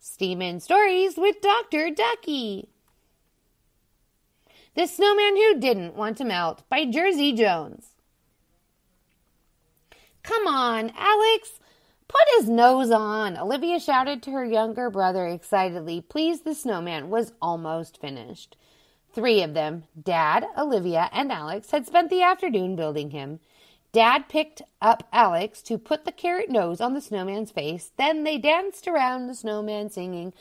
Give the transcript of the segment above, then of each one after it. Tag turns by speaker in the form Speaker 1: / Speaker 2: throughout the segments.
Speaker 1: Steamin' Stories with Dr. Duckie. The Snowman Who Didn't Want to Melt by Jersey Jones. Come on, Alex. Put his nose on, Olivia shouted to her younger brother excitedly, pleased the snowman was almost finished. 3 of them, Dad, Olivia, and Alex, had spent the afternoon building him. Dad picked up Alex to put the carrot nose on the snowman's face. Then they danced around the snowman singing,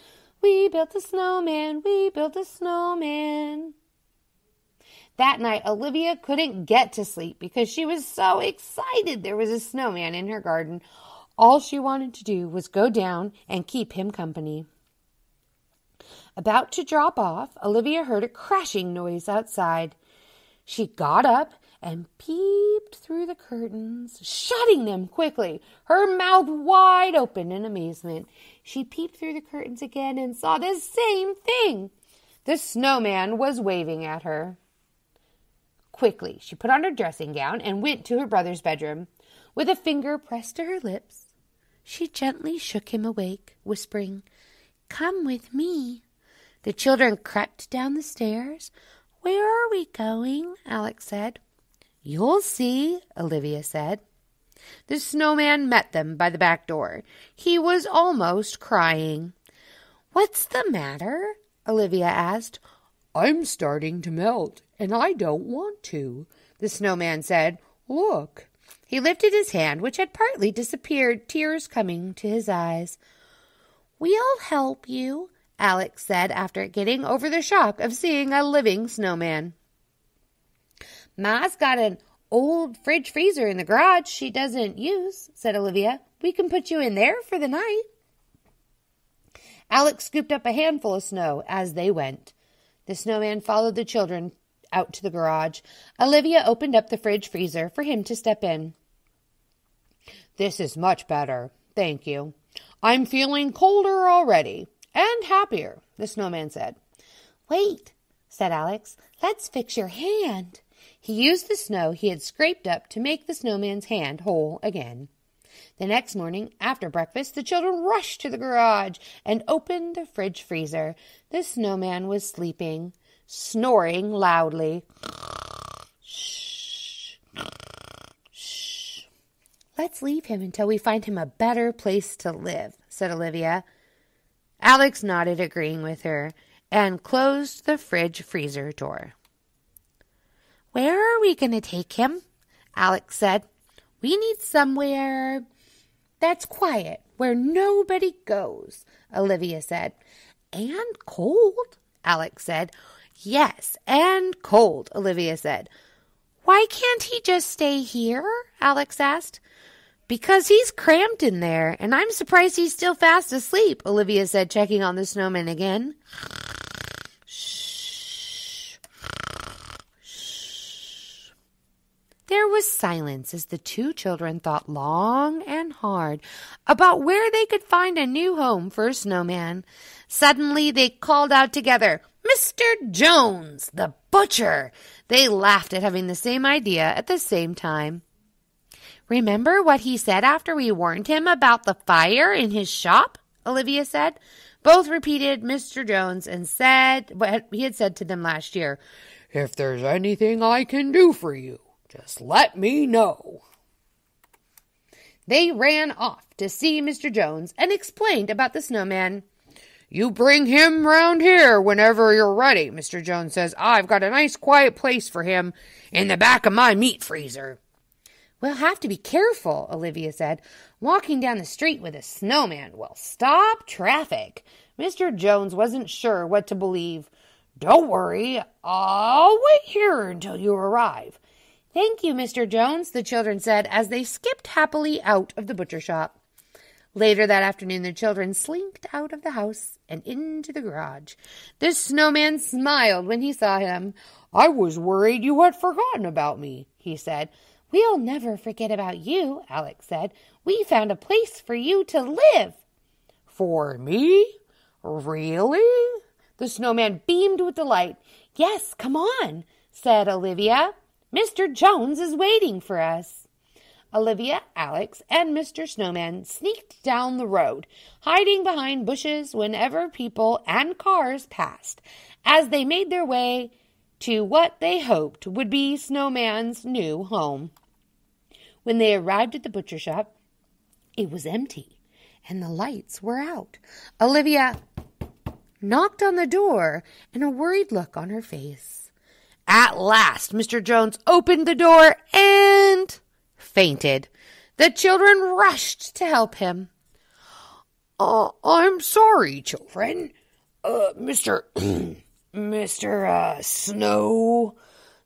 Speaker 1: "We built a snowman, we built a snowman." That night, Olivia couldn't get to sleep because she was so excited there was a snowman in her garden. All she wanted to do was go down and keep him company. About to drop off, Olivia heard a crashing noise outside. She got up and peeped through the curtains, shutting them quickly, her mouth wide open in amazement. She peeped through the curtains again and saw the same thing. The snowman was waving at her. Quickly, she put on her dressing gown and went to her brother's bedroom. With a finger pressed to her lips, she gently shook him awake, whispering, "Come with me." The children crept down the stairs. "Where are we going?" Alex said. "You'll see," Olivia said. The snowman met them by the back door. He was almost crying. "What's the matter?" Olivia asked. "I'm starting to melt, and I don't want to," the snowman said. "Look." He lifted his hand, which had partly disappeared, tears coming to his eyes. "We'll help you," Alex said after getting over the shock of seeing a living snowman. "Ma's got an old fridge freezer in the garage she doesn't use," said Olivia. "We can put you in there for the night." Alex scooped up a handful of snow as they went. The snowman followed the children out to the garage. Olivia opened up the fridge freezer for him to step in. "This is much better, thank you. I'm feeling colder already, and happier," the snowman said. "Wait," said Alex. "Let's fix your hand." He used the snow he had scraped up to make the snowman's hand whole again. The next morning, after breakfast, the children rushed to the garage and opened the fridge freezer. The snowman was sleeping, snoring loudly. "Shh, shh. Let's leave him until we find him a better place to live," said Olivia. Alex nodded, agreeing with her, and closed the fridge freezer door. "Where are we going to take him?" Alex said. "We need somewhere that's quiet, where nobody goes," Olivia said. "And cold," Alex said. "Yes, and cold," Olivia said. "Why can't he just stay here?" Alex asked. "Because he's cramped in there, and I'm surprised he's still fast asleep," Olivia said, checking on the snowman again. Shh. Shh. There was silence as the 2 children thought long and hard about where they could find a new home for a snowman. Suddenly they called out together, "Mr. Jones, the butcher!" They laughed at having the same idea at the same time. "Remember what he said after we warned him about the fire in his shop?" Olivia said. Both repeated Mr. Jones and said what he had said to them last year. "If there's anything I can do for you, just let me know." They ran off to see Mr. Jones and explained about the snowman. "You bring him round here whenever you're ready," Mr. Jones says. "I've got a nice quiet place for him in the back of my meat freezer." "We'll have to be careful," Olivia said. "Walking down the street with a snowman will stop traffic." Mr. Jones wasn't sure what to believe. "Don't worry, I'll wait here until you arrive." "Thank you, Mr. Jones," the children said as they skipped happily out of the butcher shop. Later that afternoon, the children slinked out of the house and into the garage. The snowman smiled when he saw him. "I was worried you had forgotten about me," he said. "We'll never forget about you," Alex said. "We found a place for you to live." "For me? Really?" The snowman beamed with delight. "Yes, come on," said Olivia. "Mr. Jones is waiting for us." Olivia, Alex, and Mr. Snowman sneaked down the road, hiding behind bushes whenever people and cars passed, as they made their way to what they hoped would be Snowman's new home. When they arrived at the butcher shop, it was empty, and the lights were out. Olivia knocked on the door, and a worried look on her face. At last, Mr. Jones opened the door and fainted. The children rushed to help him. I'm sorry, children. Mr.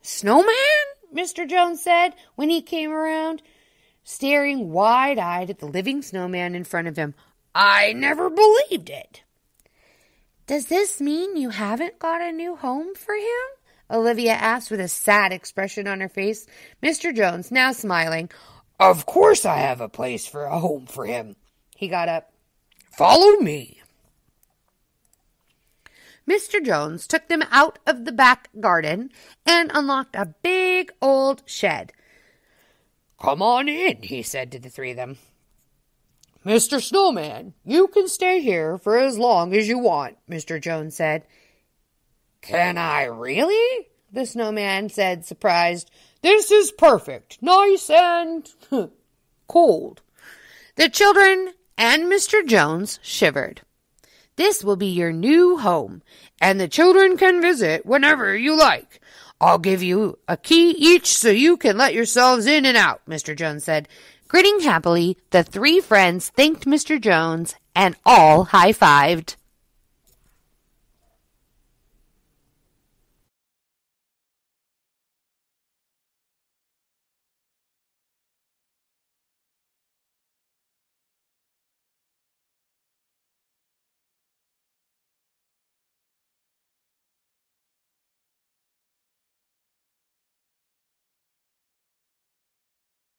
Speaker 1: Snowman? Mr. Jones said when he came around, staring wide-eyed at the living snowman in front of him. I never believed it. Does this mean you haven't got a new home for him? Olivia asked with a sad expression on her face. Mr. Jones, now smiling. Of course I have a place for a home for him. He got up. Follow me. Mr. Jones took them out of the back garden and unlocked a big old shed. Come on in, he said to the three of them. Mr. Snowman, you can stay here for as long as you want, Mr. Jones said. Can I really? The snowman said, surprised. This is perfect, nice and cold. The children and Mr. Jones shivered. This will be your new home, and the children can visit whenever you like. I'll give you a key each so you can let yourselves in and out, Mr. Jones said. Grinning happily, the three friends thanked Mr. Jones and all high-fived.